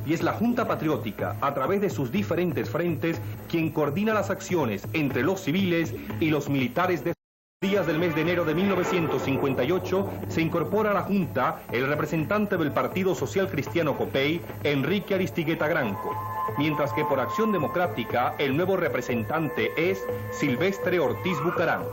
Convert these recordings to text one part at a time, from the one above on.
Y es la Junta Patriótica, a través de sus diferentes frentes, quien coordina las acciones entre los civiles y los militares. De días del mes de enero de 1958 se incorpora a la Junta el representante del Partido Social Cristiano Copey, Enrique Aristigueta Granco, mientras que por Acción Democrática el nuevo representante es Silvestre Ortiz Bucarán.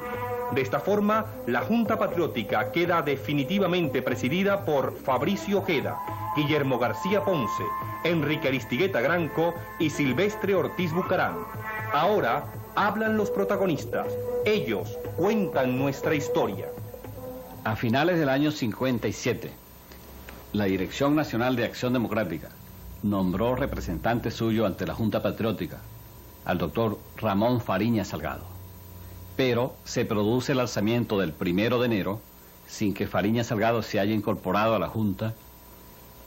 De esta forma, la Junta Patriótica queda definitivamente presidida por Fabricio Ojeda, Guillermo García Ponce, Enrique Aristigueta Granco y Silvestre Ortiz Bucarán. Ahora hablan los protagonistas. Ellos cuentan nuestra historia. A finales del año 57, la Dirección Nacional de Acción Democrática nombró representante suyo ante la Junta Patriótica al doctor Ramón Fariña Salgado. Pero se produce el alzamiento del 1 de enero sin que Fariña Salgado se haya incorporado a la Junta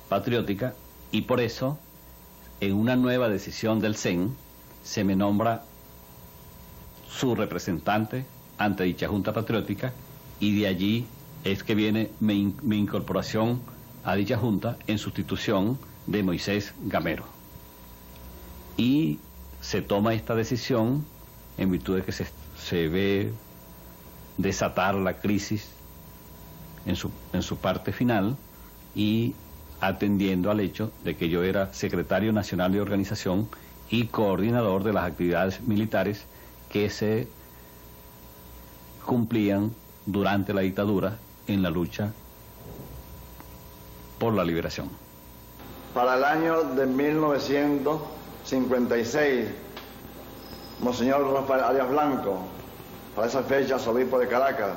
Patriótica, y por eso, en una nueva decisión del CEN, se me nombra su representante ante dicha Junta Patriótica, y de allí es que viene mi incorporación a dicha Junta en sustitución de Moisés Gamero. Y se toma esta decisión en virtud de que se ve desatar la crisis en su parte final, y atendiendo al hecho de que yo era secretario nacional de organización y coordinador de las actividades militares que se cumplían durante la dictadura en la lucha por la liberación. Para el año de 1956, Monseñor Rafael Arias Blanco, para esa fecha obispo de Caracas,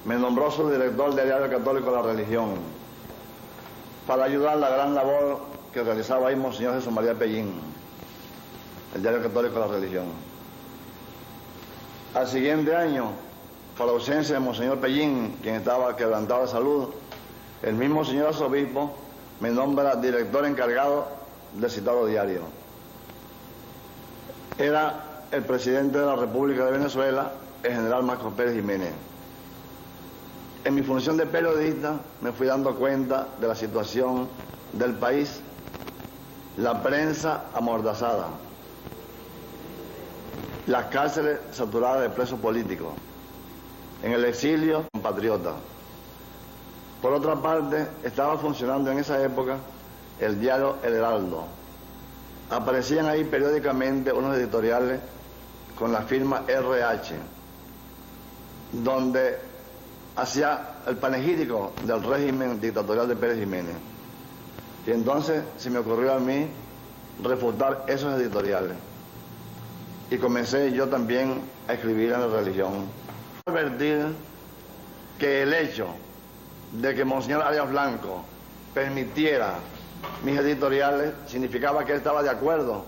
me nombró subdirector del Diario Católico de la Religión, para ayudar la gran labor que realizaba ahí Monseñor Jesús María Pellín, el Diario Católico de la Religión. Al siguiente año, por la ausencia de Monseñor Pellín, quien estaba quebrantado de salud, el mismo señor arzobispo me nombra director encargado del citado diario. Era el presidente de la República de Venezuela, el general Marcos Pérez Jiménez. En mi función de periodista me fui dando cuenta de la situación del país, la prensa amordazada, las cárceles saturadas de presos políticos, en el exilio compatriotas. Por otra parte, estaba funcionando en esa época el diario El Heraldo. Aparecían ahí periódicamente unos editoriales con la firma RH, donde hacía el panegírico del régimen dictatorial de Pérez Jiménez. Y entonces se me ocurrió a mí refutar esos editoriales. Y comencé yo también a escribir en la religión. Advertir que el hecho de que Monseñor Arias Blanco permitiera mis editoriales significaba que él estaba de acuerdo,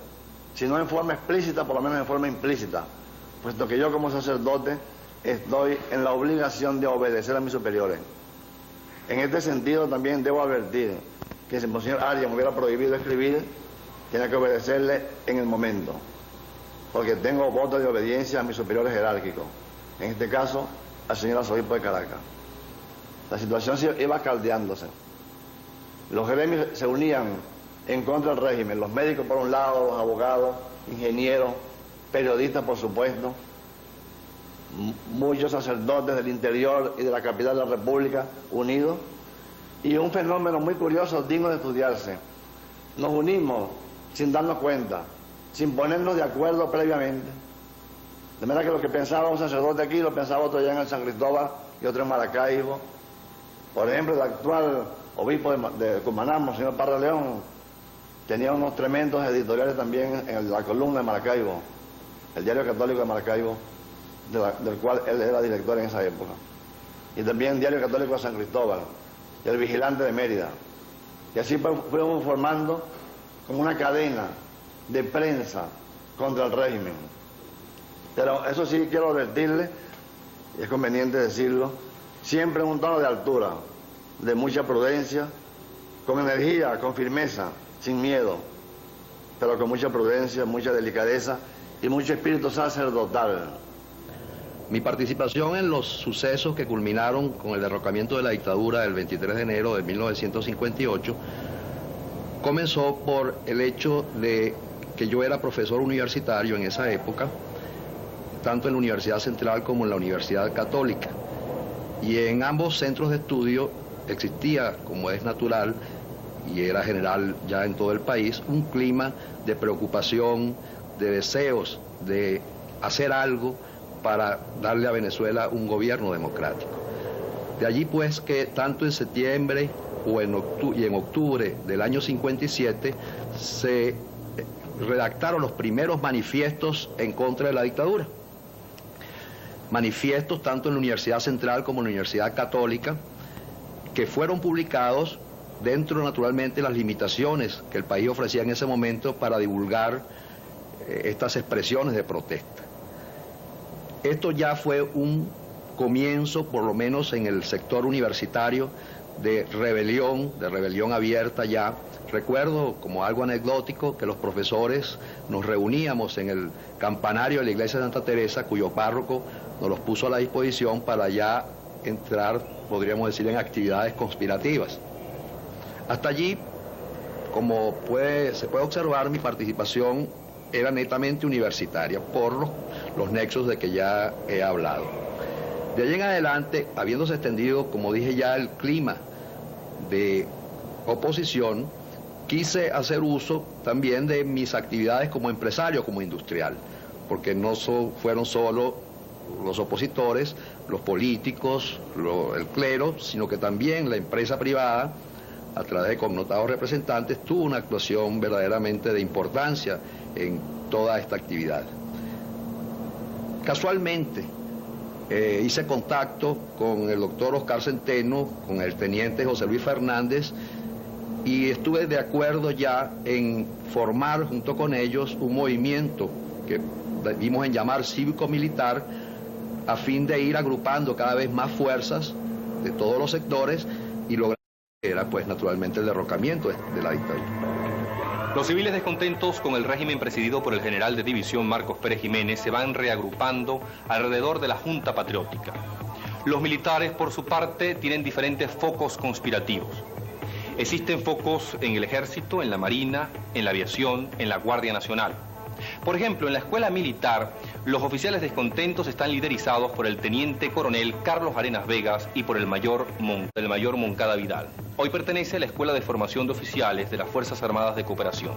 si no en forma explícita, por lo menos en forma implícita, puesto que yo como sacerdote estoy en la obligación de obedecer a mis superiores. En este sentido también debo advertir que si Monseñor Arias me hubiera prohibido escribir, tenía que obedecerle en el momento, porque tengo voto de obediencia a mis superiores jerárquicos, en este caso al señor arzobispo de Caracas. La situación iba caldeándose. Los gremios se unían en contra del régimen, los médicos por un lado, los abogados, ingenieros, periodistas por supuesto, muchos sacerdotes del interior y de la capital de la República unidos, y un fenómeno muy curioso, digno de estudiarse. Nos unimos sin darnos cuenta, sin ponernos de acuerdo previamente. De manera que lo que pensaba un sacerdote aquí, lo pensaba otro allá en el San Cristóbal y otro en Maracaibo. Por ejemplo, el actual obispo de Cumaná, Monseñor Parra León, tenía unos tremendos editoriales también en la columna de Maracaibo, el Diario Católico de Maracaibo, del cual él era director en esa época. Y también el Diario Católico de San Cristóbal, y el Vigilante de Mérida. Y así fuimos formando como una cadena de prensa contra el régimen. Pero eso sí quiero advertirle, y es conveniente decirlo, siempre en un tono de altura, de mucha prudencia, con energía, con firmeza, sin miedo, pero con mucha prudencia, mucha delicadeza y mucho espíritu sacerdotal. Mi participación en los sucesos que culminaron con el derrocamiento de la dictadura del 23 de enero de 1958 comenzó por el hecho de que yo era profesor universitario en esa época, tanto en la Universidad Central como en la Universidad Católica. Y en ambos centros de estudio existía, como es natural, y era general ya en todo el país, un clima de preocupación, de deseos de hacer algo para darle a Venezuela un gobierno democrático. De allí pues que tanto en septiembre y en octubre del año 57 se redactaron los primeros manifiestos en contra de la dictadura. Manifiestos tanto en la Universidad Central como en la Universidad Católica, que fueron publicados dentro naturalmente de las limitaciones que el país ofrecía en ese momento para divulgar estas expresiones de protesta. Esto ya fue un comienzo, por lo menos en el sector universitario, de rebelión abierta ya. Recuerdo, como algo anecdótico, que los profesores nos reuníamos en el campanario de la iglesia de Santa Teresa, cuyo párroco nos los puso a la disposición para ya entrar, podríamos decir, en actividades conspirativas. Hasta allí, como se puede observar, mi participación era netamente universitaria, por los nexos de que ya he hablado. De allí en adelante, habiéndose extendido, como dije ya, el clima de oposición, quise hacer uso también de mis actividades como empresario, como industrial, porque no fueron solo los opositores, los políticos, el clero, sino que también la empresa privada, a través de connotados representantes, tuvo una actuación verdaderamente de importancia en toda esta actividad. Casualmente, hice contacto con el doctor Oscar Centeno, con el teniente José Luis Fernández, y estuve de acuerdo ya en formar junto con ellos un movimiento que dimos en llamar cívico-militar, a fin de ir agrupando cada vez más fuerzas de todos los sectores y lograr era pues naturalmente el derrocamiento de la dictadura. Los civiles descontentos con el régimen presidido por el general de división Marcos Pérez Jiménez se van reagrupando alrededor de la Junta Patriótica. Los militares, por su parte, tienen diferentes focos conspirativos. Existen focos en el Ejército, en la Marina, en la Aviación, en la Guardia Nacional. Por ejemplo, en la escuela militar, los oficiales descontentos están liderizados por el teniente coronel Carlos Arenas Vegas y por el mayor Moncada Vidal. Hoy pertenece a la Escuela de Formación de Oficiales de las Fuerzas Armadas de Cooperación.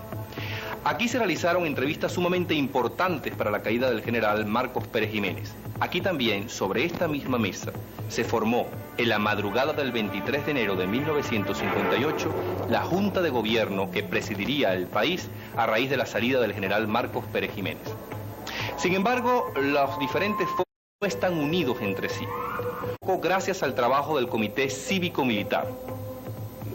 Aquí se realizaron entrevistas sumamente importantes para la caída del general Marcos Pérez Jiménez. Aquí también, sobre esta misma mesa, se formó en la madrugada del 23 de enero de 1958 la Junta de Gobierno que presidiría el país a raíz de la salida del general Marcos Pérez Jiménez. Sin embargo, los diferentes focos no están unidos entre sí, gracias al trabajo del Comité Cívico-Militar.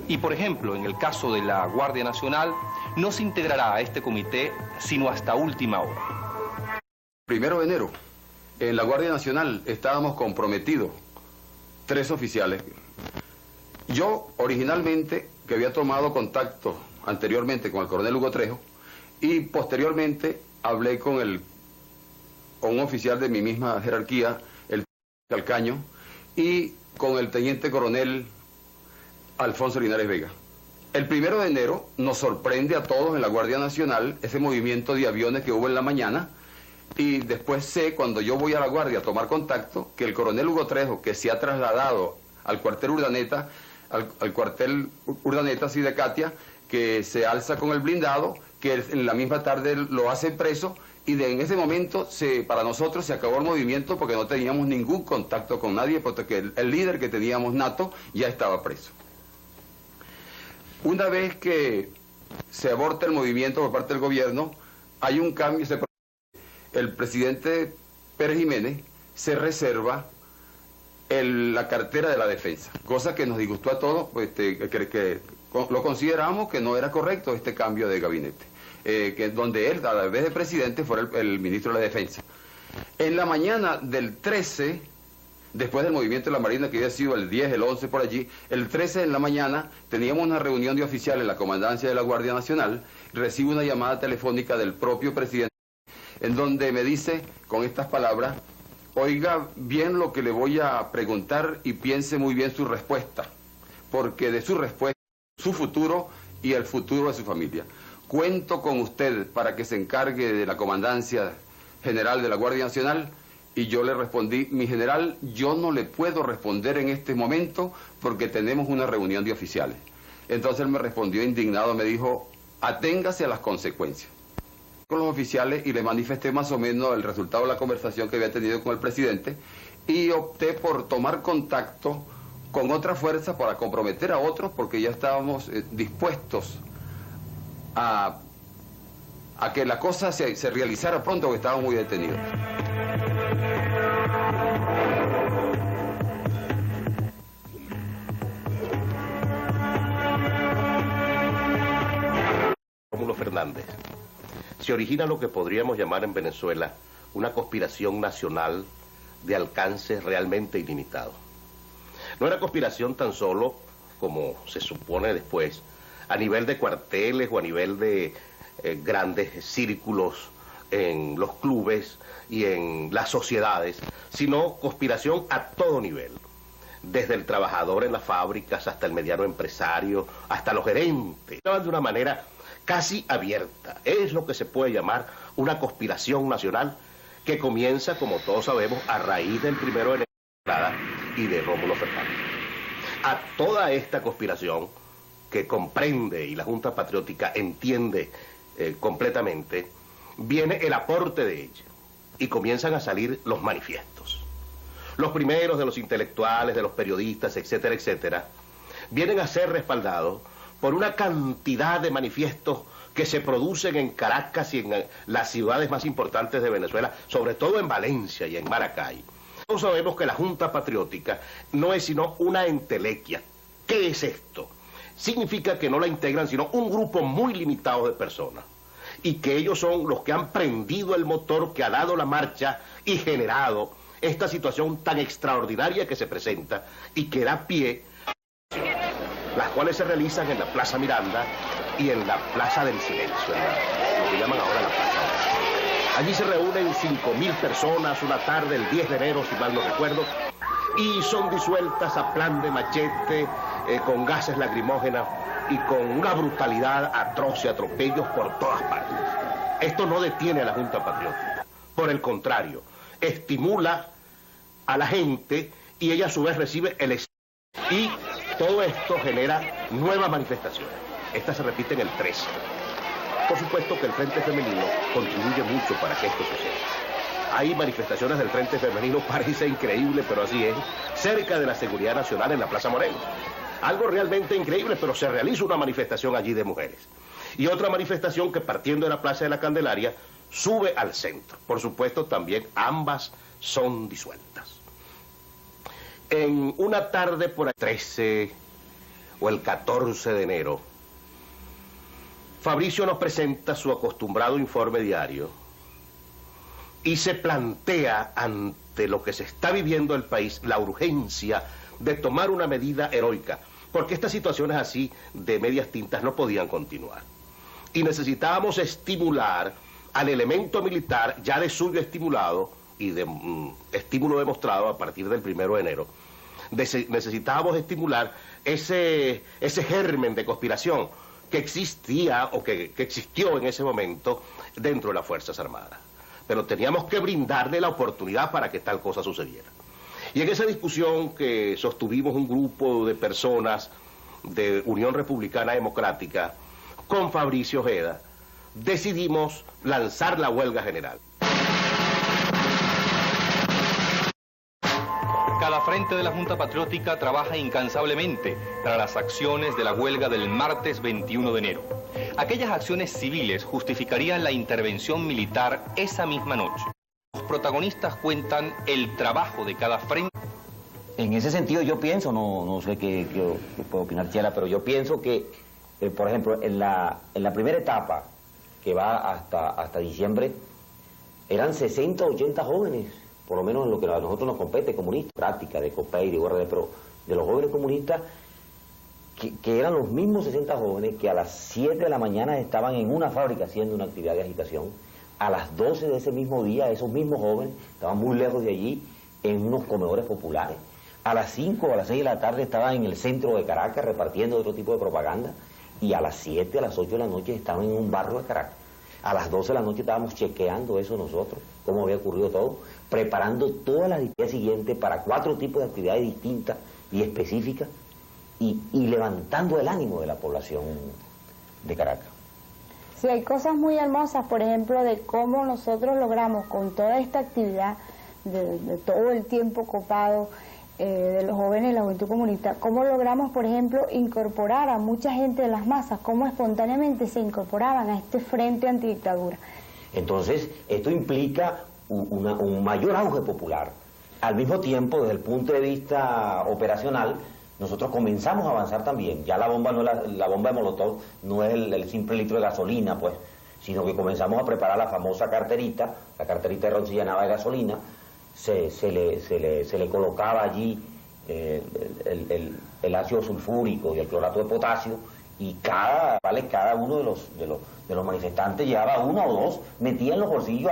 Y, por ejemplo, en el caso de la Guardia Nacional, no se integrará a este comité sino hasta última hora. 1 de enero, en la Guardia Nacional estábamos comprometidos 3 oficiales. Yo, originalmente, que había tomado contacto anteriormente con el coronel Hugo Trejo, y posteriormente hablé con un oficial de mi misma jerarquía, el Calcaño, y con el teniente coronel Alfonso Linares Vega. El 1 de enero nos sorprende a todos en la Guardia Nacional ese movimiento de aviones que hubo en la mañana, y después sé, cuando yo voy a la Guardia a tomar contacto, que el coronel Hugo Trejo, que se ha trasladado al cuartel Urdaneta, sí, de Catia, que se alza con el blindado, que en la misma tarde lo hace preso, y en ese momento para nosotros se acabó el movimiento porque no teníamos ningún contacto con nadie, porque el líder que teníamos nato ya estaba preso. Una vez que se aborta el movimiento por parte del gobierno, hay un cambio. El presidente Pérez Jiménez se reserva la cartera de la defensa, cosa que nos disgustó a todos, pues, que lo consideramos que no era correcto este cambio de gabinete, donde él, a la vez de presidente, fuera el ministro de la Defensa. En la mañana del 13, después del movimiento de la Marina, que había sido el 10, el 11 por allí, el 13 en la mañana teníamos una reunión de oficiales en la comandancia de la Guardia Nacional. Recibo una llamada telefónica del propio presidente, en donde me dice con estas palabras: oiga bien lo que le voy a preguntar y piense muy bien su respuesta, porque de su respuesta, su futuro y el futuro de su familia. Cuento con usted para que se encargue de la comandancia general de la Guardia Nacional. Y yo le respondí, mi general, yo no le puedo responder en este momento porque tenemos una reunión de oficiales. Entonces él me respondió indignado, me dijo, aténgase a las consecuencias. Con los oficiales y le manifesté más o menos el resultado de la conversación que había tenido con el presidente y opté por tomar contacto con otra fuerza para comprometer a otros porque ya estábamos dispuestos a que la cosa se realizara pronto porque estábamos muy detenidos. Rómulo Fernández. Se origina lo que podríamos llamar en Venezuela una conspiración nacional de alcance realmente ilimitado. No era conspiración tan solo, como se supone después, a nivel de cuarteles o a nivel de grandes círculos en los clubes y en las sociedades, sino conspiración a todo nivel, desde el trabajador en las fábricas hasta el mediano empresario, hasta los gerentes. De una manera casi abierta. Es lo que se puede llamar una conspiración nacional que comienza, como todos sabemos, a raíz del 1 de enero y de Rómulo Fernández. A toda esta conspiración que comprende y la Junta Patriótica entiende completamente, viene el aporte de ella y comienzan a salir los manifiestos. Los primeros de los intelectuales, de los periodistas, etcétera, etcétera, vienen a ser respaldados por una cantidad de manifiestos que se producen en Caracas y en las ciudades más importantes de Venezuela, sobre todo en Valencia y en Maracay. Todos sabemos que la Junta Patriótica no es sino una entelequia. ¿Qué es esto? Significa que no la integran sino un grupo muy limitado de personas y que ellos son los que han prendido el motor que ha dado la marcha y generado esta situación tan extraordinaria que se presenta y que da pie, las cuales se realizan en la Plaza Miranda y en la Plaza del Silencio, lo que llaman ahora la Plaza. Allí se reúnen 5.000 personas una tarde, el 10 de enero, si mal no recuerdo, y son disueltas a plan de machete, con gases lacrimógenas y con una brutalidad atroz y atropellos por todas partes. Esto no detiene a la Junta Patriótica, por el contrario, estimula a la gente y ella a su vez recibe el estímulo. Y todo esto genera nuevas manifestaciones. Estas se repiten el 13. Por supuesto que el Frente Femenino contribuye mucho para que esto suceda. Hay manifestaciones del Frente Femenino, parece increíble, pero así es, cerca de la Seguridad Nacional en la Plaza Moreno. Algo realmente increíble, pero se realiza una manifestación allí de mujeres. Y otra manifestación que partiendo de la Plaza de la Candelaria sube al centro. Por supuesto, también ambas son disueltas. En una tarde por el 13 o el 14 de enero, Fabricio nos presenta su acostumbrado informe diario y se plantea ante lo que se está viviendo el país la urgencia de tomar una medida heroica, porque estas situaciones así de medias tintas no podían continuar. Y necesitábamos estimular al elemento militar, ya de suyo estimulado y de estímulo demostrado a partir del 1 de enero, necesitábamos estimular ese germen de conspiración que existía o que existió en ese momento dentro de las Fuerzas Armadas. Pero teníamos que brindarle la oportunidad para que tal cosa sucediera. Y en esa discusión que sostuvimos un grupo de personas de Unión Republicana Democrática con Fabricio Ojeda, decidimos lanzar la huelga general. Cada frente de la Junta Patriótica trabaja incansablemente para las acciones de la huelga del martes 21 de enero. Aquellas acciones civiles justificarían la intervención militar esa misma noche. Los protagonistas cuentan el trabajo de cada frente. En ese sentido yo pienso, no sé qué puede opinar Chela, pero yo pienso que, por ejemplo, en la primera etapa, que va hasta diciembre, eran 60 o 80 jóvenes, por lo menos en lo que a nosotros nos compete, comunistas, práctica de COPEI, de URD, pero de los jóvenes comunistas, que eran los mismos 60 jóvenes que a las 7 de la mañana estaban en una fábrica haciendo una actividad de agitación. A las 12 de ese mismo día, esos mismos jóvenes estaban muy lejos de allí, en unos comedores populares. A las 5 o a las 6 de la tarde estaban en el centro de Caracas repartiendo otro tipo de propaganda. y a las 7, a las 8 de la noche estaban en un barrio de Caracas. A las 12 de la noche estábamos chequeando eso nosotros, cómo había ocurrido todo, preparando todas las días siguientes para 4 tipos de actividades distintas y específicas y levantando el ánimo de la población de Caracas. Sí, hay cosas muy hermosas, por ejemplo, de cómo nosotros logramos con toda esta actividad, de todo el tiempo copado de los jóvenes de la Juventud Comunista, cómo logramos, por ejemplo, incorporar a mucha gente de las masas, cómo espontáneamente se incorporaban a este frente antidictadura. Entonces, esto implica un mayor auge popular. Al mismo tiempo, desde el punto de vista operacional, nosotros comenzamos a avanzar también. Ya la bomba no es la bomba de Molotov no es el simple litro de gasolina, pues, sino que comenzamos a preparar la famosa carterita, la carterita de ron se llenaba de gasolina, se le colocaba allí el ácido sulfúrico y el clorato de potasio, y cada uno de los manifestantes llevaba 1 o 2, metía en los bolsillos.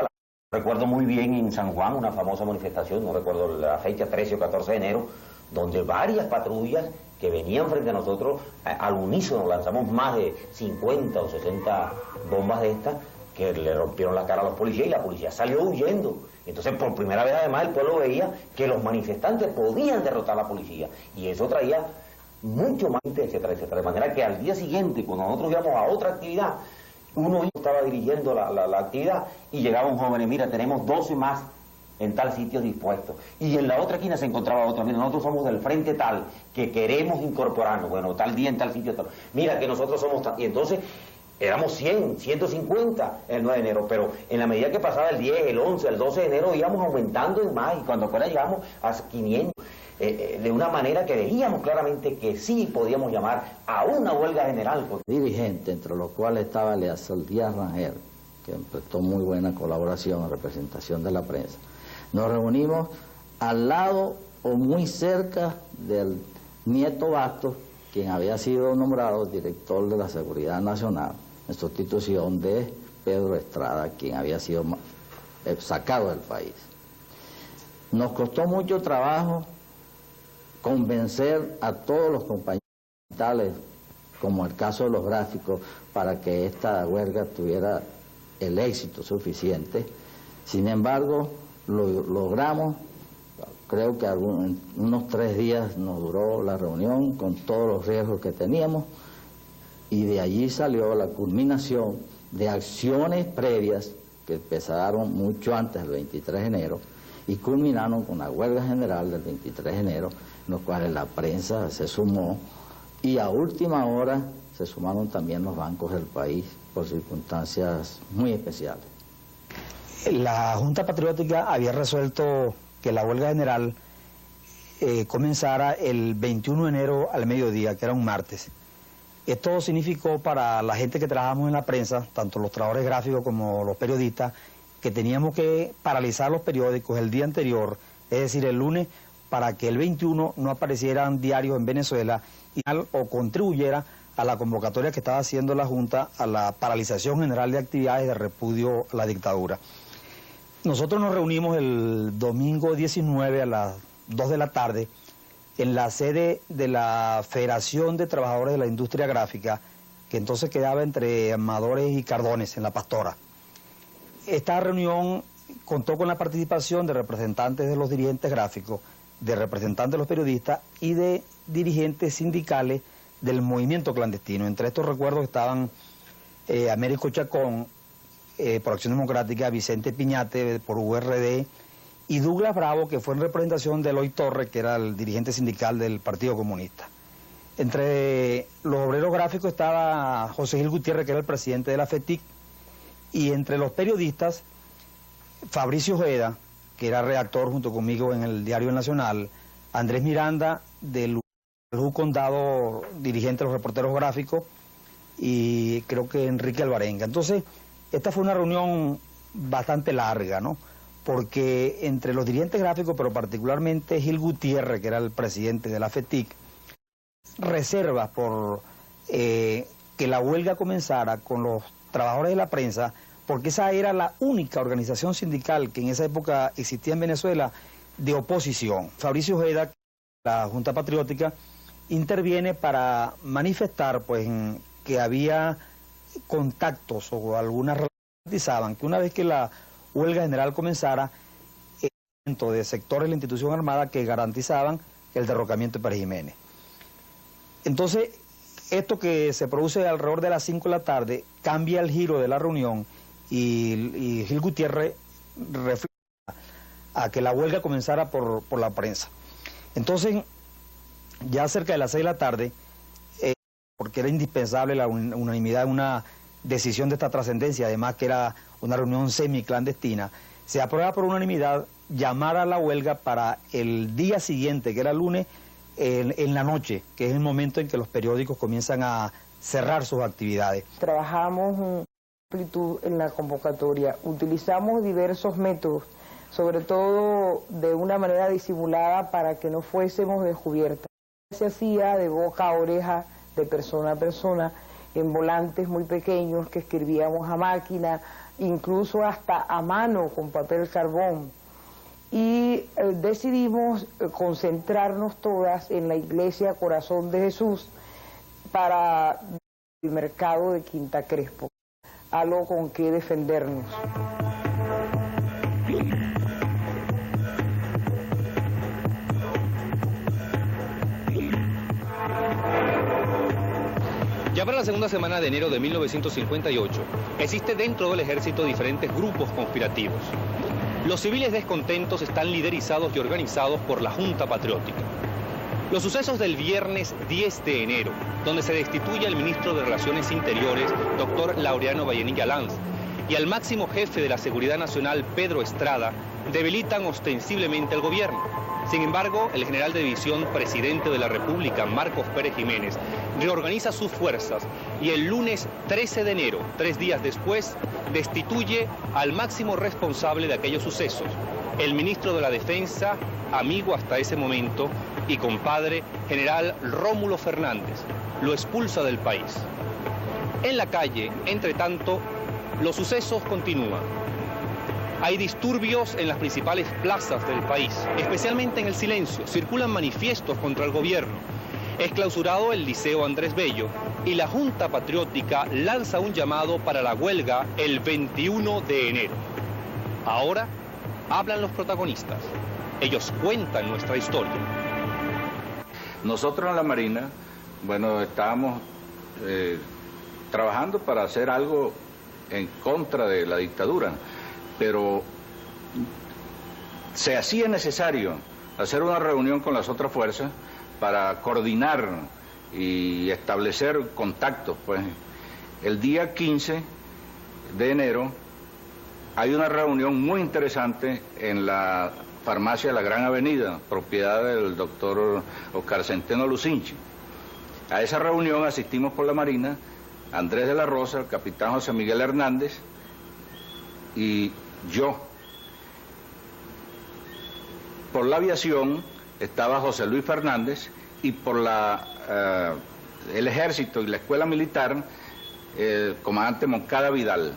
Recuerdo muy bien en San Juan una famosa manifestación, no recuerdo la fecha, 13 o 14 de enero, donde varias patrullas que venían frente a nosotros al unísono lanzamos más de 50 o 60 bombas de estas que le rompieron la cara a los policías y la policía salió huyendo. Entonces, por primera vez además el pueblo veía que los manifestantes podían derrotar a la policía, y eso traía mucho más interés, etcétera, etcétera. De manera que al día siguiente, cuando nosotros íbamos a otra actividad, uno estaba dirigiendo la actividad y llegaba un joven y mira, tenemos 12 más en tal sitio dispuestos. Y en la otra esquina se encontraba otro. Mira, nosotros somos del frente tal, que queremos incorporarnos. Bueno, tal día en tal sitio tal. Mira, que nosotros somos tal. Y entonces éramos 100, 150 el 9 de enero, pero en la medida que pasaba el 10, el 11, el 12 de enero íbamos aumentando en más, y cuando afuera llegamos a 500, de una manera que veíamos claramente que sí podíamos llamar a una huelga general. Dirigentes, entre los cuales estaba Eleazar Díaz Rangel, que prestó muy buena colaboración en representación de la prensa. Nos reunimos al lado o muy cerca del Nieto Bastos, quien había sido nombrado director de la Seguridad Nacional, en sustitución de Pedro Estrada, quien había sido sacado del país. Nos costó mucho trabajo convencer a todos los compañeros militares, como el caso de los gráficos, para que esta huelga tuviera el éxito suficiente. Sin embargo, lo logramos. Creo que unos 3 días nos duró la reunión con todos los riesgos que teníamos, y de allí salió la culminación de acciones previas que empezaron mucho antes del 23 de enero y culminaron con la huelga general del 23 de enero, en los cuales la prensa se sumó, y a última hora se sumaron también los bancos del país por circunstancias muy especiales. La Junta Patriótica había resuelto que la huelga general comenzara el 21 de enero al mediodía, que era un martes. Esto significó para la gente que trabajamos en la prensa, tanto los trabajadores gráficos como los periodistas, que teníamos que paralizar los periódicos el día anterior, es decir, el lunes, para que el 21 no aparecieran diarios en Venezuela o contribuyera a la convocatoria que estaba haciendo la Junta a la paralización general de actividades de repudio a la dictadura. Nosotros nos reunimos el domingo 19 a las 2 de la tarde en la sede de la Federación de Trabajadores de la Industria Gráfica, que entonces quedaba entre Amadores y Cardones, en La Pastora. Esta reunión contó con la participación de representantes de los dirigentes gráficos, de representantes de los periodistas y de dirigentes sindicales del movimiento clandestino. Entre estos recuerdos estaban Américo Chacón, por Acción Democrática, Vicente Piñate, por URD, y Douglas Bravo, que fue en representación de Eloy Torres, que era el dirigente sindical del Partido Comunista. Entre los obreros gráficos estaba José Gil Gutiérrez, que era el presidente de la FETIC, y entre los periodistas, Fabricio Ojeda, que era redactor junto conmigo en el Diario Nacional, Andrés Miranda, del Condado, dirigente de los reporteros gráficos, y creo que Enrique Alvarenga. Entonces, esta fue una reunión bastante larga, ¿no? Porque entre los dirigentes gráficos, pero particularmente Gil Gutiérrez, que era el presidente de la FETIC, reservas por que la huelga comenzara con los trabajadores de la prensa, porque esa era la única organización sindical que en esa época existía en Venezuela de oposición. Fabricio Ojeda, la Junta Patriótica, interviene para manifestar, pues, que había contactos o algunas garantizaban que una vez que la huelga general comenzara, de sectores de la institución armada que garantizaban el derrocamiento de Pérez Jiménez. Entonces, esto que se produce alrededor de las 5 de la tarde cambia el giro de la reunión y Gil Gutiérrez refleja a que la huelga comenzara por la prensa. Entonces, ya cerca de las 6 de la tarde, porque era indispensable la unanimidad en una decisión de esta trascendencia, además que era una reunión semiclandestina, se aprueba por unanimidad llamar a la huelga para el día siguiente, que era el lunes, en la noche, que es el momento en que los periódicos comienzan a cerrar sus actividades. Trabajamos amplitud en la convocatoria, utilizamos diversos métodos, sobre todo de una manera disimulada para que no fuésemos descubiertas. Se hacía de boca a oreja, de persona a persona, en volantes muy pequeños que escribíamos a máquina, incluso hasta a mano con papel carbón. Y decidimos concentrarnos todas en la iglesia Corazón de Jesús para el mercado de Quinta Crespo, algo con que defendernos. Ya para la segunda semana de enero de 1958, existe dentro del ejército diferentes grupos conspirativos. Los civiles descontentos están liderizados y organizados por la Junta Patriótica. Los sucesos del viernes 10 de enero, donde se destituye al ministro de Relaciones Interiores, doctor Laureano Vallenilla Lanz, y al máximo jefe de la Seguridad Nacional, Pedro Estrada, debilitan ostensiblemente el gobierno. Sin embargo, el general de división, presidente de la República, Marcos Pérez Jiménez, reorganiza sus fuerzas y el lunes 13 de enero, 3 días después, destituye al máximo responsable de aquellos sucesos, el ministro de la Defensa, amigo hasta ese momento y compadre, general Rómulo Fernández. Lo expulsa del país. En la calle, entre tanto, los sucesos continúan. Hay disturbios en las principales plazas del país, especialmente en el silencio. Circulan manifiestos contra el gobierno. Es clausurado el Liceo Andrés Bello y la Junta Patriótica lanza un llamado para la huelga el 21 de enero. Ahora hablan los protagonistas. Ellos cuentan nuestra historia. Nosotros en la Marina, bueno, estábamos trabajando para hacer algo en contra de la dictadura, pero se hacía necesario hacer una reunión con las otras fuerzas para coordinar y establecer contactos. Pues el día 15 de enero hay una reunión muy interesante en la farmacia de la Gran Avenida, propiedad del doctor Oscar Centeno Lucinchi. A esa reunión asistimos por la Marina Andrés de la Rosa, el capitán José Miguel Hernández y yo. Por la aviación estaba José Luis Fernández y por el ejército y la escuela militar, el comandante Moncada Vidal.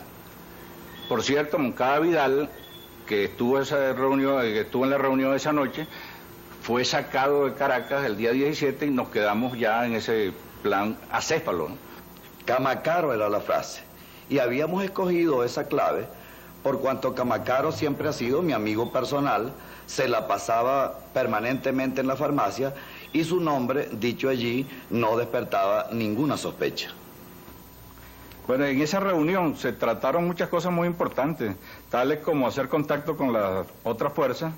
Por cierto, Moncada Vidal, que estuvo en la reunión esa noche, fue sacado de Caracas el día 17 y nos quedamos ya en ese plan acéfalo, ¿no? Camacaro era la frase, y habíamos escogido esa clave por cuanto Camacaro siempre ha sido mi amigo personal, se la pasaba permanentemente en la farmacia y su nombre, dicho allí, no despertaba ninguna sospecha. Bueno, en esa reunión se trataron muchas cosas muy importantes, tales como hacer contacto con las otras fuerzas,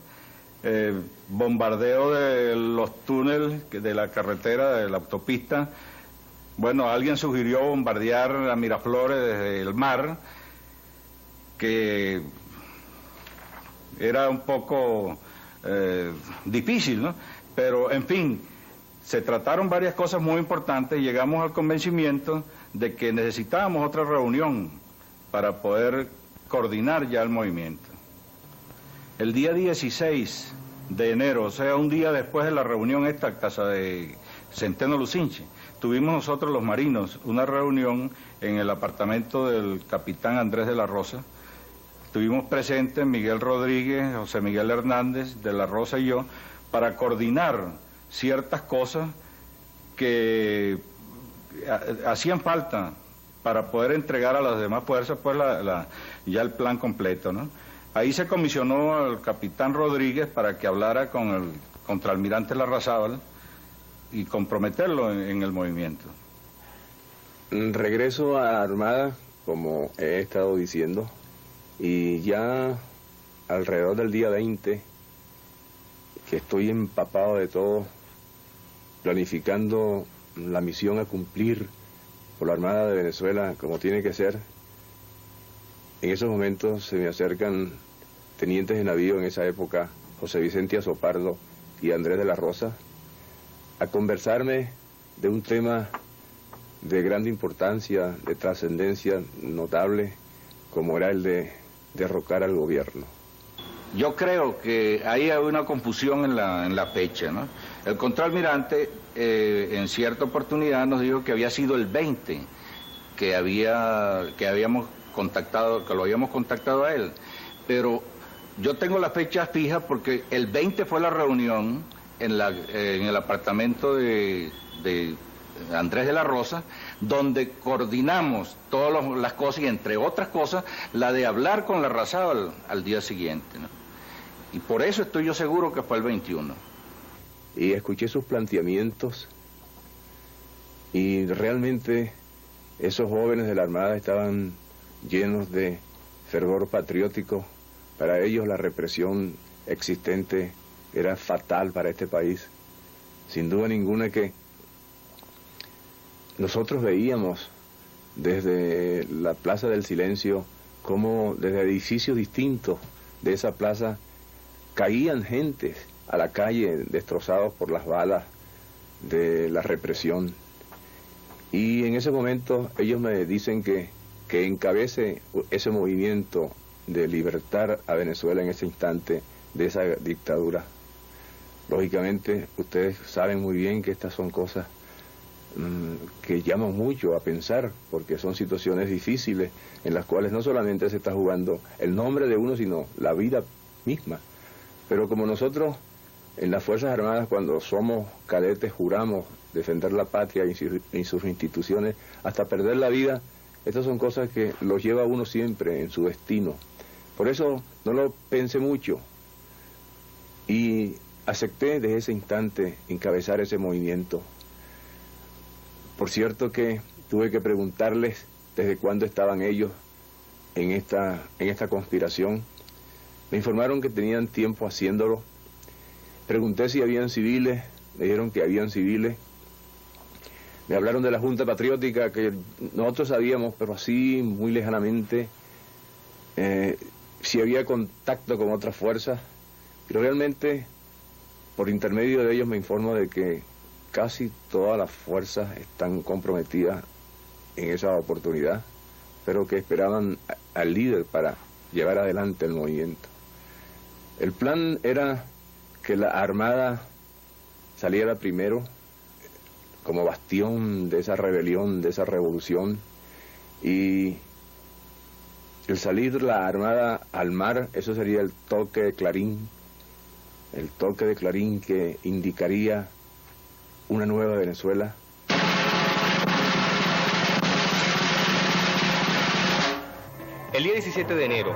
bombardeo de los túneles de la carretera, de la autopista. Bueno, alguien sugirió bombardear a Miraflores desde el mar, que era un poco difícil, ¿no? Pero, en fin, se trataron varias cosas muy importantes y llegamos al convencimiento de que necesitábamos otra reunión para poder coordinar ya el movimiento. El día 16 de enero, o sea, un día después de la reunión esta en casa de Centeno Lucinchi, tuvimos nosotros los marinos una reunión en el apartamento del capitán Andrés de la Rosa. Estuvimos presentes Miguel Rodríguez, José Miguel Hernández de la Rosa y yo para coordinar ciertas cosas que hacían falta para poder entregar a las demás fuerzas pues ya el plan completo, ¿no? Ahí se comisionó al capitán Rodríguez para que hablara con el contraalmirante Larrazábal y comprometerlo en el movimiento. Regreso a la Armada, como he estado diciendo, y ya alrededor del día 20, que estoy empapado de todo, planificando la misión a cumplir por la Armada de Venezuela como tiene que ser. En esos momentos se me acercan tenientes de navío en esa época, José Vicente Azopardo y Andrés de la Rosa, a conversarme de un tema de gran importancia, de trascendencia notable, como era el de derrocar al gobierno. Yo creo que ahí hay una confusión en la fecha, ¿no? El contraalmirante en cierta oportunidad nos dijo que había sido el 20 que habíamos contactado, que lo habíamos contactado a él, pero yo tengo la fecha fija porque el 20 fue la reunión en el apartamento de Andrés de la Rosa, donde coordinamos todas las cosas y entre otras cosas la de hablar con Larrazábal al día siguiente, ¿no? Y por eso estoy yo seguro que fue el 21. Y escuché sus planteamientos y realmente esos jóvenes de la Armada estaban llenos de fervor patriótico. Para ellos la represión existente era fatal para este país. Sin duda ninguna que nosotros veíamos desde la Plaza del Silencio cómo desde edificios distintos de esa plaza caían gentes a la calle destrozados por las balas de la represión. Y en ese momento ellos me dicen que encabece ese movimiento de libertar a Venezuela en ese instante de esa dictadura. Lógicamente, ustedes saben muy bien que estas son cosas que llaman mucho a pensar, porque son situaciones difíciles en las cuales no solamente se está jugando el nombre de uno, sino la vida misma. Pero como nosotros en las Fuerzas Armadas, cuando somos cadetes, juramos defender la patria y sus instituciones hasta perder la vida, estas son cosas que los lleva a uno siempre en su destino. Por eso no lo pensé mucho y acepté desde ese instante encabezar ese movimiento. Por cierto que tuve que preguntarles desde cuándo estaban ellos en esta conspiración. Me informaron que tenían tiempo haciéndolo. Pregunté si habían civiles, me dijeron que habían civiles. Me hablaron de la Junta Patriótica, que nosotros sabíamos, pero así muy lejanamente, si había contacto con otras fuerzas. Pero realmente, por intermedio de ellos me informo de que casi todas las fuerzas están comprometidas en esa oportunidad, pero que esperaban al líder para llevar adelante el movimiento. El plan era que la Armada saliera primero como bastión de esa rebelión, de esa revolución, y el salir la Armada al mar, eso sería el toque de clarín que indicaría una nueva Venezuela. El día 17 de enero,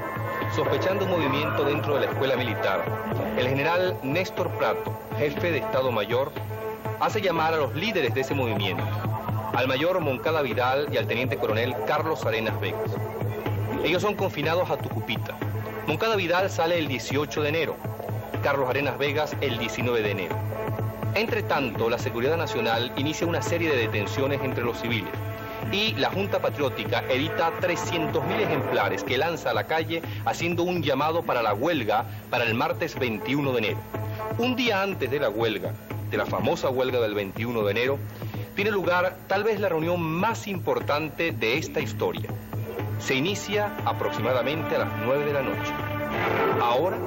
sospechando un movimiento dentro de la escuela militar, el general Néstor Prato, jefe de Estado Mayor, hace llamar a los líderes de ese movimiento, al mayor Moncada Vidal y al teniente coronel Carlos Arenas Vegas. Ellos son confinados a Tucupita. Moncada Vidal sale el 18 de enero, Carlos Arenas Vegas el 19 de enero. Entre tanto, la Seguridad Nacional inicia una serie de detenciones entre los civiles y la Junta Patriótica edita 300.000 ejemplares que lanza a la calle haciendo un llamado para la huelga para el martes 21 de enero. Un día antes de la huelga, de la famosa huelga del 21 de enero, tiene lugar tal vez la reunión más importante de esta historia. Se inicia aproximadamente a las 9 de la noche. Ahora,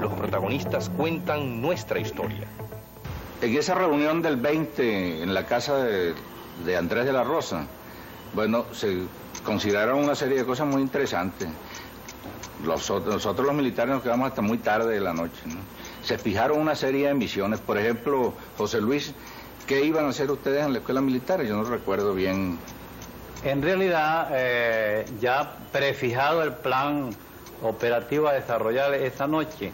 los protagonistas cuentan nuestra historia. En esa reunión del 20 en la casa de Andrés de la Rosa, bueno, se consideraron una serie de cosas muy interesantes. Nosotros los militares nos quedamos hasta muy tarde de la noche, ¿no? Se fijaron una serie de misiones. Por ejemplo, José Luis ¿Qué iban a hacer ustedes en la escuela militar? Yo no recuerdo bien. En realidad, ya prefijado el plan operativo a desarrollar esa noche,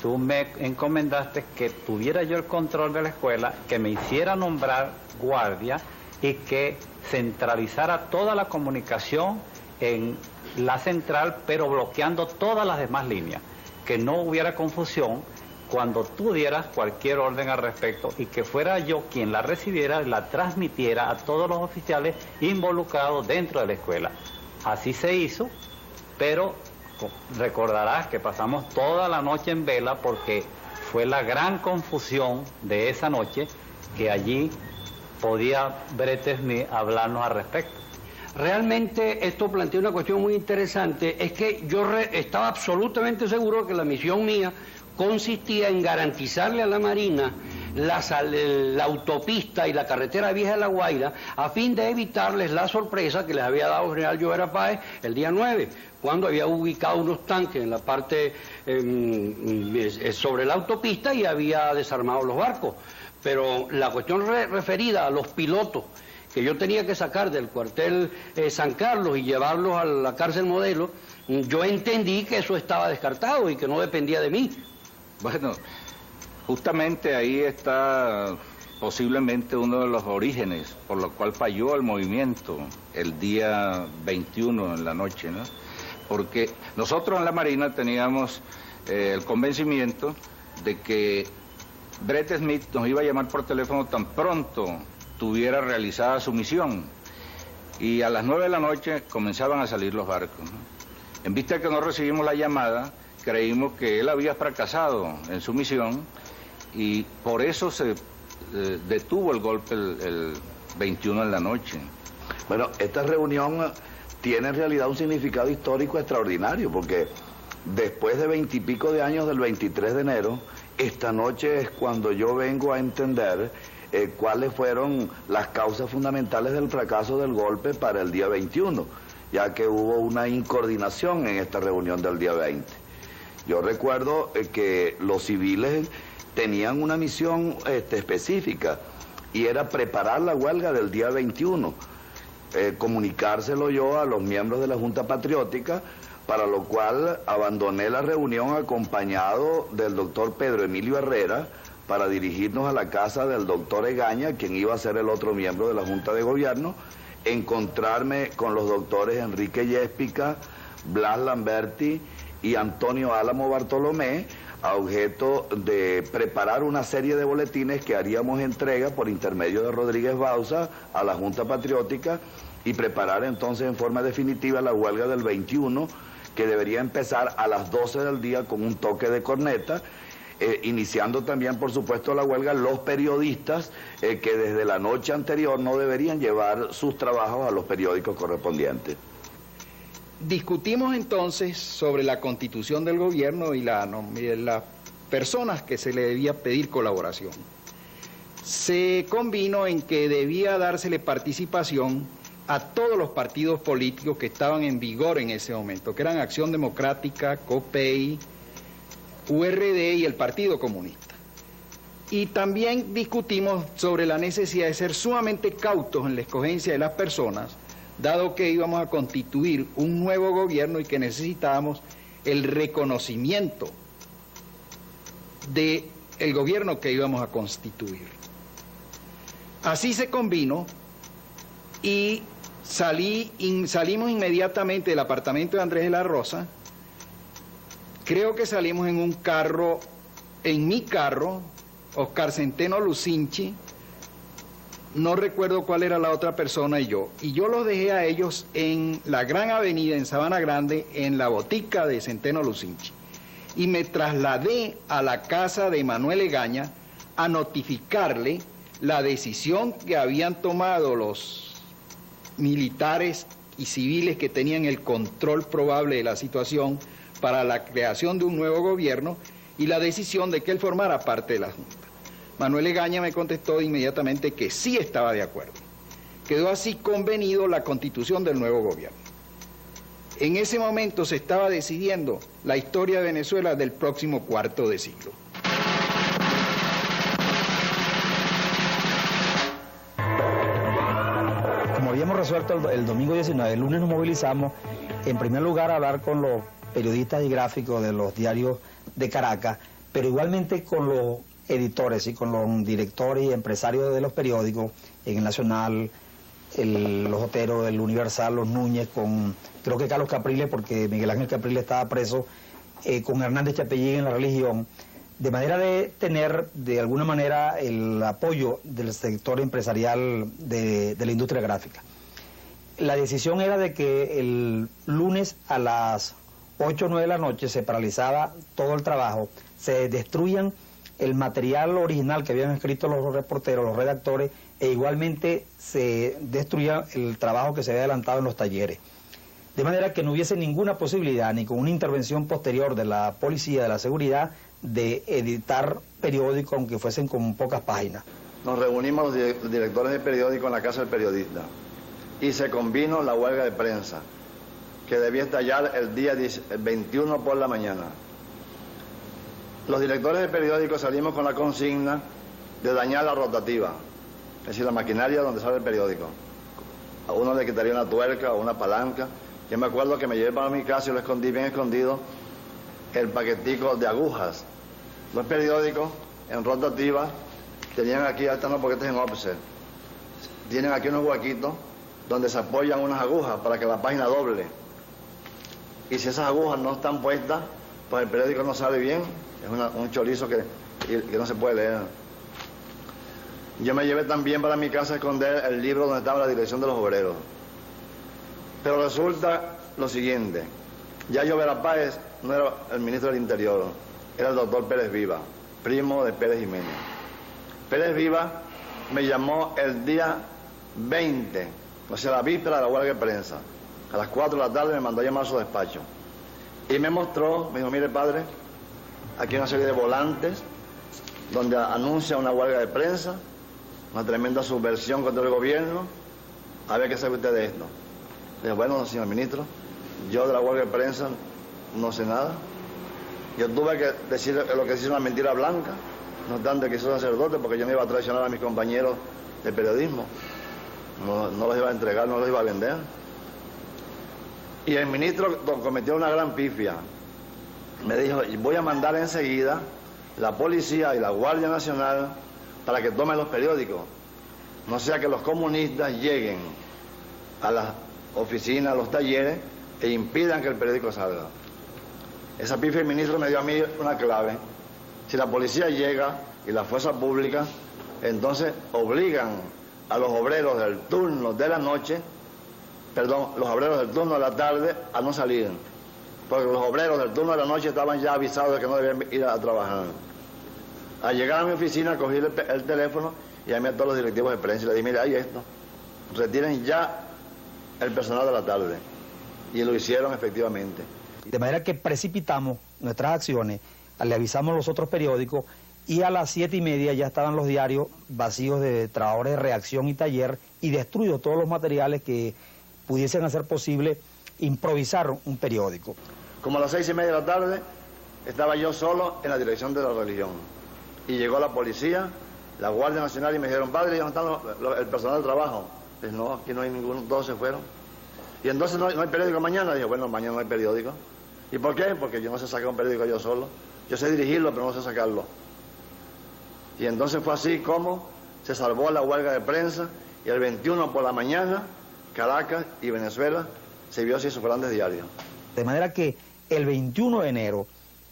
tú me encomendaste que tuviera yo el control de la escuela, que me hiciera nombrar guardia y que centralizara toda la comunicación en la central, pero bloqueando todas las demás líneas, que no hubiera confusión cuando tú dieras cualquier orden al respecto y que fuera yo quien la recibiera y la transmitiera a todos los oficiales involucrados dentro de la escuela. Así se hizo, pero recordarás que pasamos toda la noche en vela porque fue la gran confusión de esa noche que allí podía Brett Smith hablarnos al respecto. Realmente esto plantea una cuestión muy interesante, es que yo estaba absolutamente seguro que la misión mía consistía en garantizarle a la Marina la autopista y la carretera vieja de La Guaira a fin de evitarles la sorpresa que les había dado el general Llovera Páez el día 9, cuando había ubicado unos tanques en la parte sobre la autopista y había desarmado los barcos. Pero la cuestión referida a los pilotos que yo tenía que sacar del cuartel San Carlos y llevarlos a la cárcel Modelo, yo entendí que eso estaba descartado y que no dependía de mí. Bueno, justamente ahí está posiblemente uno de los orígenes por lo cual falló el movimiento el día 21 en la noche, ¿no? Porque nosotros en la Marina teníamos el convencimiento de que Brett Smith nos iba a llamar por teléfono tan pronto tuviera realizada su misión, y a las 9 de la noche comenzaban a salir los barcos, ¿no? En vista de que no recibimos la llamada, creímos que él había fracasado en su misión y por eso se detuvo el golpe el 21 en la noche. Bueno, esta reunión tiene en realidad un significado histórico extraordinario, porque después de 20 y pico de años del 23 de enero, esta noche es cuando yo vengo a entender cuáles fueron las causas fundamentales del fracaso del golpe para el día 21, ya que hubo una incoordinación en esta reunión del día 20. Yo recuerdo que los civiles tenían una misión específica y era preparar la huelga del día 21, comunicárselo yo a los miembros de la Junta Patriótica, para lo cual abandoné la reunión acompañado del doctor Pedro Emilio Herrera para dirigirnos a la casa del doctor Egaña, quien iba a ser el otro miembro de la Junta de Gobierno, encontrarme con los doctores Enrique Yéspica, Blas Lamberti y Antonio Álamo Bartolomé, a objeto de preparar una serie de boletines que haríamos entrega por intermedio de Rodríguez Bauza a la Junta Patriótica y preparar entonces en forma definitiva la huelga del 21, que debería empezar a las 12 del día con un toque de corneta, iniciando también, por supuesto, la huelga los periodistas que desde la noche anterior no deberían llevar sus trabajos a los periódicos correspondientes. Discutimos entonces sobre la constitución del gobierno y las personas que se le debía pedir colaboración. Se convino en que debía dársele participación a todos los partidos políticos que estaban en vigor en ese momento, que eran Acción Democrática, COPEI, URD y el Partido Comunista. Y también discutimos sobre la necesidad de ser sumamente cautos en la escogencia de las personas, dado que íbamos a constituir un nuevo gobierno y que necesitábamos el reconocimiento del gobierno que íbamos a constituir. Así se convino y salimos inmediatamente del apartamento de Andrés de la Rosa. Creo que salimos en un carro, en mi carro, Oscar Centeno Lucinchi, no recuerdo cuál era la otra persona y yo los dejé a ellos en la Gran Avenida, en Sabana Grande, en la botica de Centeno Lucinchi, y me trasladé a la casa de Manuel Egaña a notificarle la decisión que habían tomado los militares y civiles que tenían el control probable de la situación para la creación de un nuevo gobierno y la decisión de que él formara parte de la Junta. Manuel Egaña me contestó inmediatamente que sí estaba de acuerdo. Quedó así convenido la constitución del nuevo gobierno. En ese momento se estaba decidiendo la historia de Venezuela del próximo cuarto de siglo. resuelto el domingo 19, el lunes nos movilizamos, en primer lugar a hablar con los periodistas y gráficos de los diarios de Caracas, pero igualmente con los editores y con los directores y empresarios de los periódicos, en el Nacional, los Otero, el Universal, los Núñez, con creo que Carlos Capriles, porque Miguel Ángel Capriles estaba preso, con Hernández Chapellín en La Religión, de manera de tener de alguna manera el apoyo del sector empresarial de la industria gráfica. La decisión era de que el lunes a las 8 o 9 de la noche se paralizaba todo el trabajo, se destruían el material original que habían escrito los reporteros, los redactores, e igualmente se destruía el trabajo que se había adelantado en los talleres. De manera que no hubiese ninguna posibilidad, ni con una intervención posterior de la policía, de la seguridad, de editar periódicos, aunque fuesen con pocas páginas. Nos reunimos los directores de periódico en la Casa del Periodista y se convino la huelga de prensa, que debía estallar el día 21 por la mañana. Los directores de periódico salimos con la consigna de dañar la rotativa, es decir, la maquinaria donde sale el periódico. A uno le quitaría una tuerca o una palanca. Yo me acuerdo que me llevé para mi casa y lo escondí bien escondido, el paquetico de agujas. Los periódicos en rotativa tenían aquí, están los paquetes en offset, tienen aquí unos huequitos donde se apoyan unas agujas para que la página doble. Y si esas agujas no están puestas, pues el periódico no sale bien, es un chorizo que no se puede leer. Yo me llevé también para mi casa a esconder el libro donde estaba la dirección de los obreros. Pero resulta lo siguiente, Yayo Vera Páez no era el ministro del Interior, era el doctor Pérez Viva, primo de Pérez Jiménez. Pérez Viva me llamó el día 20, o sea, la víspera de la huelga de prensa. A las 4 de la tarde me mandó a llamar a su despacho. Y me mostró, me dijo, mire padre, aquí hay una serie de volantes donde anuncia una huelga de prensa, una tremenda subversión contra el gobierno, a ver qué sabe usted de esto. Le dije, bueno, señor ministro, yo de la huelga de prensa no sé nada. Yo tuve que decir lo que es una mentira blanca, no tanto que soy sacerdote, porque yo no iba a traicionar a mis compañeros de periodismo. No los iba a entregar, no los iba a vender. Y el ministro cometió una gran pifia. Me dijo, voy a mandar enseguida la policía y la Guardia Nacional para que tomen los periódicos. No sea que los comunistas lleguen a las oficinas, a los talleres, e impidan que el periódico salga. Esa pifia el ministro me dio a mí una clave. Si la policía llega y la fuerza pública, entonces obligan a los obreros del turno de la noche, los obreros del turno de la tarde a no salir, porque los obreros del turno de la noche estaban ya avisados de que no debían ir a trabajar. Al llegar a mi oficina cogí el teléfono y llamé a todos los directivos de prensa y les dije, mire, hay esto, retiren ya el personal de la tarde. Y lo hicieron efectivamente. De manera que precipitamos nuestras acciones, le avisamos a los otros periódicos y a las 7:30 ya estaban los diarios vacíos de trabajadores de Reacción y Taller y destruidos todos los materiales que pudiesen hacer posible improvisar un periódico. Como a las 6:30 de la tarde estaba yo solo en la dirección de La Religión y llegó la policía, la Guardia Nacional y me dijeron, padre, ¿dónde están el personal de trabajo? Pues no, aquí no hay ninguno, todos se fueron. Y entonces no hay periódico mañana. Dije, bueno, mañana no hay periódico. ¿Y por qué? Porque yo no sé sacar un periódico yo solo. Yo sé dirigirlo, pero no sé sacarlo. Y entonces fue así como se salvó la huelga de prensa y el 21 por la mañana, Caracas y Venezuela se vio así sus grandes diarios. De manera que el 21 de enero,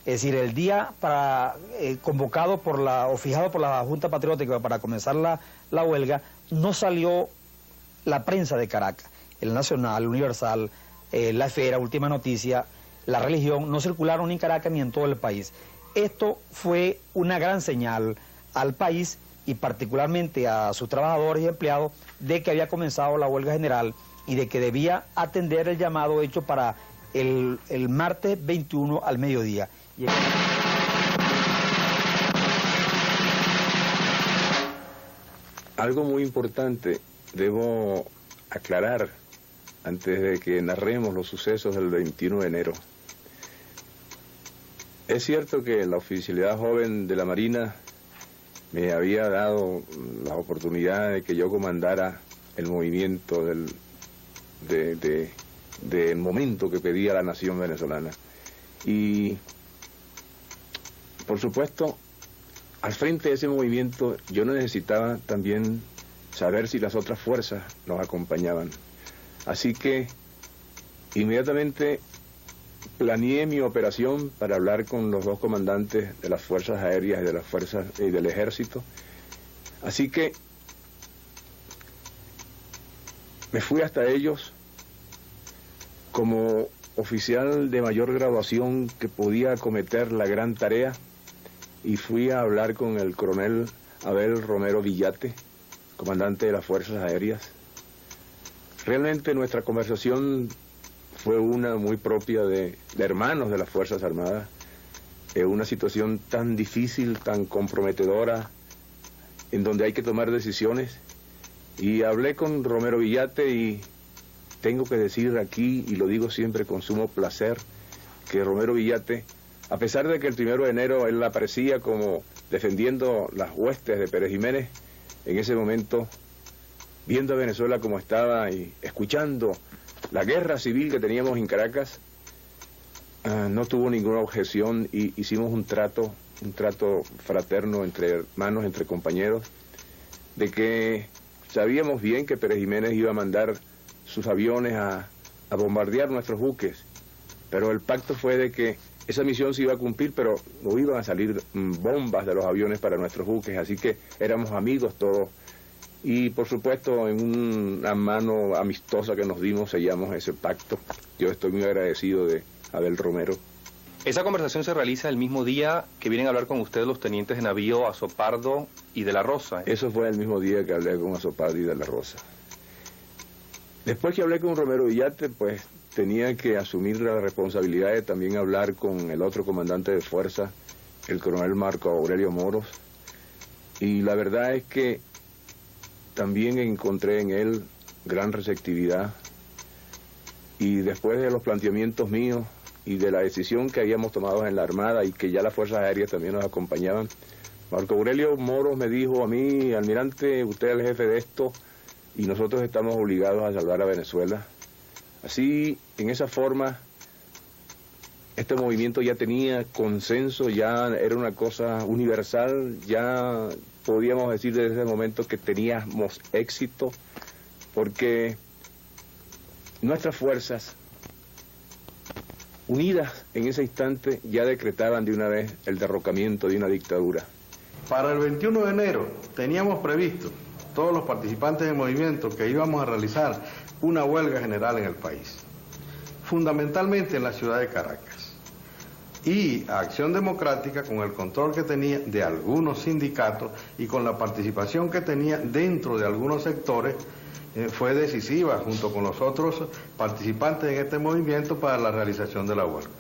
es decir, el día convocado o fijado por la Junta Patriótica para comenzar la huelga, no salió la prensa de Caracas. El Nacional, el Universal, La Esfera, Última Noticia, La Religión, no circularon ni en Caracas ni en todo el país. Esto fue una gran señal al país y particularmente a sus trabajadores y empleados de que había comenzado la huelga general y de que debía atender el llamado hecho para el martes 21 al mediodía. Algo muy importante debo aclarar antes de que narremos los sucesos del 21 de enero. Es cierto que la oficialidad joven de la Marina me había dado la oportunidad de que yo comandara el movimiento del del momento que pedía la nación venezolana. Y, por supuesto, al frente de ese movimiento yo necesitaba también saber si las otras fuerzas nos acompañaban. Así que inmediatamente planeé mi operación para hablar con los dos comandantes de las fuerzas aéreas y de las fuerzas y del ejército. Así que me fui hasta ellos como oficial de mayor graduación que podía acometer la gran tarea, y fui a hablar con el coronel Abel Romero Villate, comandante de las Fuerzas Aéreas. Realmente nuestra conversación fue una muy propia de hermanos de las Fuerzas Armadas, en una situación tan difícil, tan comprometedora, en donde hay que tomar decisiones. Y hablé con Romero Villate y tengo que decir aquí, y lo digo siempre con sumo placer, que Romero Villate, a pesar de que el 1 de enero él aparecía como defendiendo las huestes de Pérez Jiménez, en ese momento, viendo a Venezuela como estaba y escuchando la guerra civil que teníamos en Caracas, no tuvo ninguna objeción y hicimos un trato fraterno entre hermanos, entre compañeros, de que sabíamos bien que Pérez Jiménez iba a mandar sus aviones a bombardear nuestros buques, pero el pacto fue de que esa misión se iba a cumplir, pero no iban a salir bombas de los aviones para nuestros buques, así que éramos amigos todos. Y por supuesto, en una mano amistosa que nos dimos, sellamos ese pacto. Yo estoy muy agradecido de Abel Romero. Esa conversación se realiza el mismo día que vienen a hablar con ustedes los tenientes de navío Azopardo y de la Rosa. Eso fue el mismo día que hablé con Azopardo y de la Rosa. Después que hablé con Romero Villate, pues tenía que asumir la responsabilidad de también hablar con el otro comandante de fuerza, el coronel Marco Aurelio Moros. Y la verdad es que también encontré en él gran receptividad, y después de los planteamientos míos y de la decisión que habíamos tomado en la Armada y que ya las Fuerzas Aéreas también nos acompañaban, Marco Aurelio Moros me dijo a mí: almirante, usted es el jefe de esto y nosotros estamos obligados a salvar a Venezuela. Así, en esa forma, este movimiento ya tenía consenso, ya era una cosa universal, ya podíamos decir desde ese momento que teníamos éxito, porque nuestras fuerzas, unidas en ese instante, ya decretaban de una vez el derrocamiento de una dictadura. Para el 21 de enero teníamos previsto, todos los participantes del movimiento, que íbamos a realizar una huelga general en el país, fundamentalmente en la ciudad de Caracas. Y Acción Democrática, con el control que tenía de algunos sindicatos y con la participación que tenía dentro de algunos sectores, fue decisiva junto con los otros participantes en este movimiento para la realización de la huelga.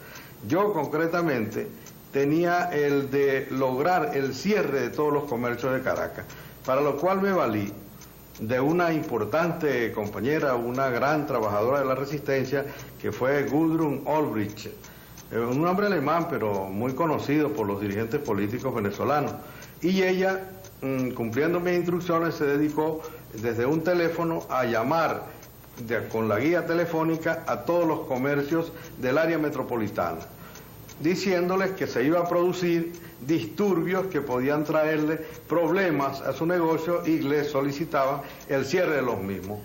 Yo concretamente tenía el de lograr el cierre de todos los comercios de Caracas, para lo cual me valí de una importante compañera, una gran trabajadora de la resistencia, que fue Gudrun Olbrich, un nombre alemán pero muy conocido por los dirigentes políticos venezolanos. Y ella, cumpliendo mis instrucciones, se dedicó desde un teléfono a llamar con la guía telefónica a todos los comercios del área metropolitana, diciéndoles que se iba a producir disturbios que podían traerle problemas a su negocio y les solicitaban el cierre de los mismos.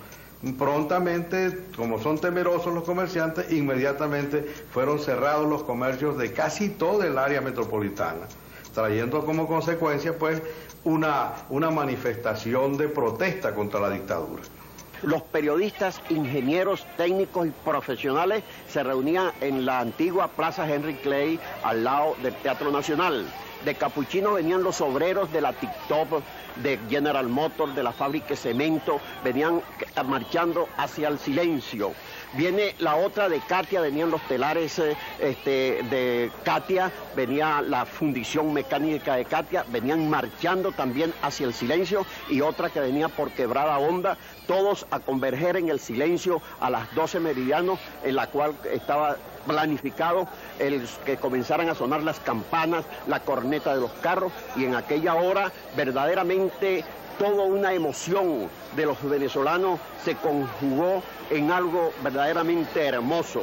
Prontamente, como son temerosos los comerciantes, inmediatamente fueron cerrados los comercios de casi todo el área metropolitana, trayendo como consecuencia pues una manifestación de protesta contra la dictadura. Los periodistas, ingenieros, técnicos y profesionales se reunían en la antigua Plaza Henry Clay, al lado del Teatro Nacional. De Capuchino venían los obreros de la TIC-TOP, de General Motors, de la fábrica de cemento, venían marchando hacia el silencio. Viene la otra de Katia, venían los telares de Katia, venía la fundición mecánica de Katia, venían marchando también hacia el silencio, y otra que venía por Quebrada Honda, todos a converger en el silencio a las 12 meridianos, en la cual estaba planificado el que comenzaran a sonar las campanas, la corneta de los carros, y en aquella hora verdaderamente realmente toda una emoción de los venezolanos se conjugó en algo verdaderamente hermoso.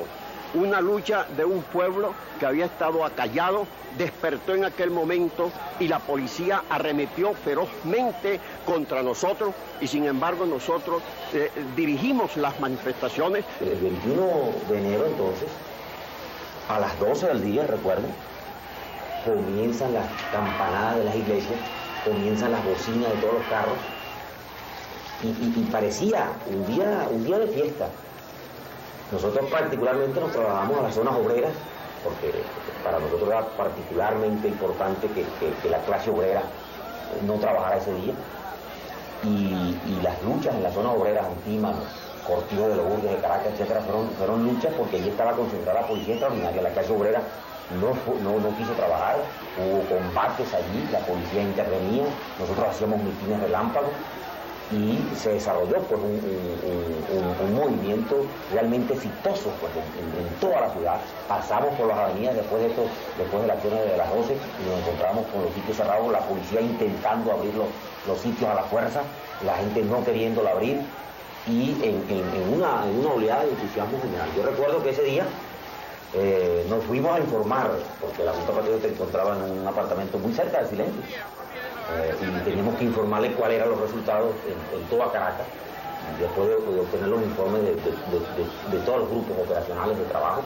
Una lucha de un pueblo que había estado acallado, despertó en aquel momento y la policía arremetió ferozmente contra nosotros y sin embargo nosotros dirigimos las manifestaciones. El 21 de enero entonces, a las 12 del día, recuerden, comienzan las campanadas de las iglesias, comienzan las bocinas de todos los carros y parecía un día de fiesta. Nosotros particularmente nos trasladamos a las zonas obreras porque para nosotros era particularmente importante que la clase obrera no trabajara ese día y las luchas en las zonas obreras, Antímano, Cortijo de los Urdes, de Caracas, etcétera, fueron luchas porque allí estaba concentrada la policía extraordinaria. La clase obrera no quiso trabajar, hubo combates allí, la policía intervenía, nosotros hacíamos mitines relámpagos y se desarrolló pues un movimiento realmente exitoso pues, en toda la ciudad. Pasamos por las avenidas después de las acciones de las 12 y nos encontramos con los sitios cerrados, la policía intentando abrir los sitios a la fuerza, la gente no queriéndolo abrir y en una oleada de entusiasmo general. Yo recuerdo que ese día nos fuimos a informar, porque la Junta Patriótica se encontraba en un apartamento muy cerca del Silencio, y teníamos que informarle cuáles eran los resultados en toda Caracas, después de obtener los informes de todos los grupos operacionales de trabajo,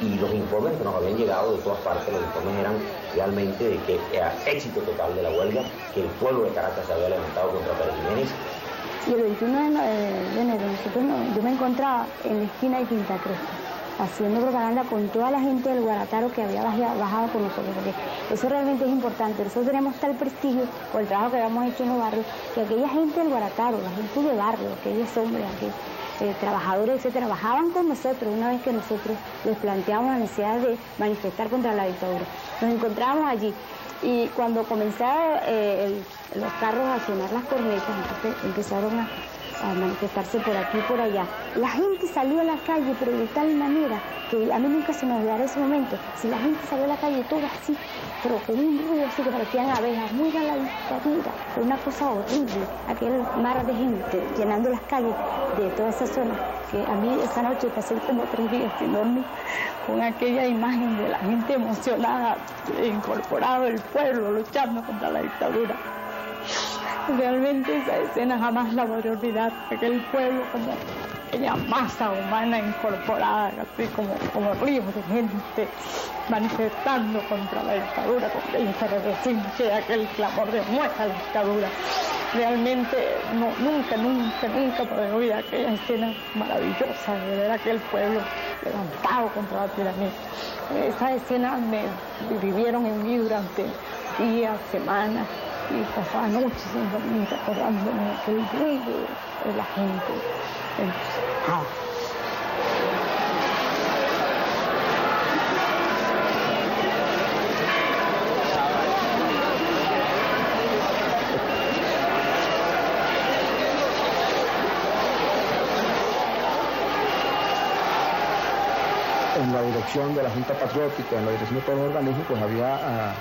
y los informes que nos habían llegado de todas partes, los informes eran realmente de que era éxito total de la huelga, que el pueblo de Caracas se había levantado contra Pérez Jiménez. Y el 21 de enero yo me encontraba en la esquina de Quinta Cresta, haciendo propaganda con toda la gente del Guarataro que había bajado con nosotros, porque eso realmente es importante. Nosotros tenemos tal prestigio por el trabajo que habíamos hecho en los barrios, que aquella gente del Guarataro, la gente de barrio, aquellos hombres, trabajadores, etcétera, trabajaban con nosotros una vez que nosotros les planteamos la necesidad de manifestar contra la dictadura. Nos encontrábamos allí y cuando comenzaron los carros a sonar las cornetas, entonces empezaron a manifestarse por aquí y por allá. La gente salió a la calle, pero de tal manera que a mí nunca se me olvidará ese momento. Si la gente salió a la calle toda así, pero con un ruido así que parecían abejas, muera la dictadura, fue una cosa horrible, aquel mar de gente llenando las calles de toda esa zona, que a mí esa noche pasé como 3 días sin dormir, con aquella imagen de la gente emocionada, incorporado el pueblo luchando contra la dictadura. Realmente esa escena jamás la voy a olvidar, aquel pueblo como aquella masa humana incorporada, así como ríos de gente manifestando contra la dictadura, contra el efervescencia, aquel clamor de muerte a la dictadura. Realmente nunca podré olvidar aquella escena maravillosa de ver aquel pueblo levantado contra la tiranía. Esa escena me vivieron en mí durante días, semanas, y pasaba noches sin dormir recordándome aquel ruido de la gente entusiasmada. En la dirección de la Junta Patriótica, en la dirección de todos los organismos, pues había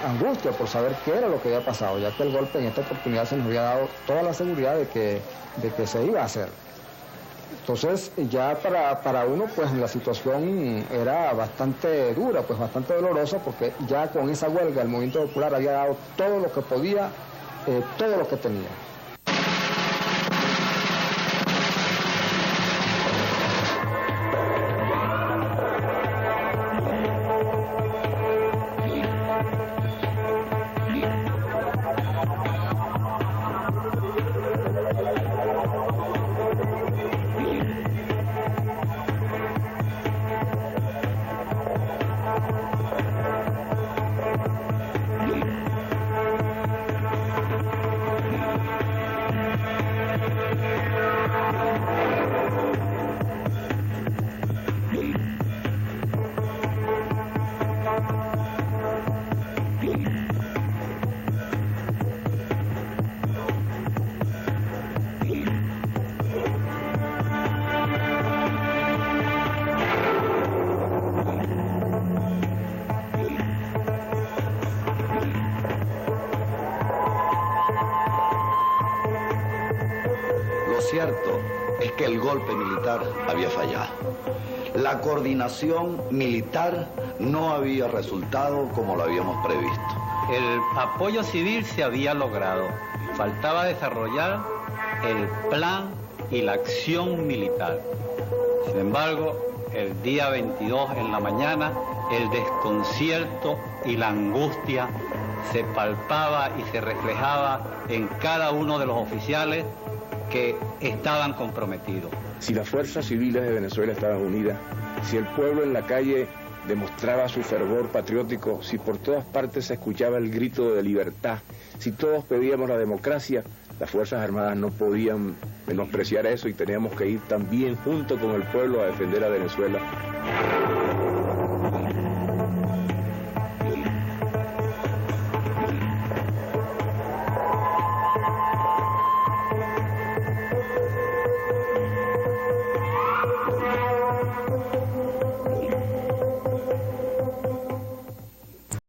angustia por saber qué era lo que había pasado, ya que el golpe en esta oportunidad se nos había dado toda la seguridad de que se iba a hacer. Entonces ya para uno pues la situación era bastante dura, pues bastante dolorosa, porque ya con esa huelga el movimiento popular había dado todo lo que podía, todo lo que tenía. cierto es que el golpe militar había fallado. La coordinación militar no había resultado como lo habíamos previsto. El apoyo civil se había logrado. Faltaba desarrollar el plan y la acción militar. Sin embargo, el día 22 en la mañana, el desconcierto y la angustia se palpaba y se reflejaba en cada uno de los oficiales que estaban comprometidos. Si las fuerzas civiles de Venezuela estaban unidas, si el pueblo en la calle demostraba su fervor patriótico, si por todas partes se escuchaba el grito de libertad, si todos pedíamos la democracia, las Fuerzas Armadas no podían menospreciar eso y teníamos que ir también junto con el pueblo a defender a Venezuela.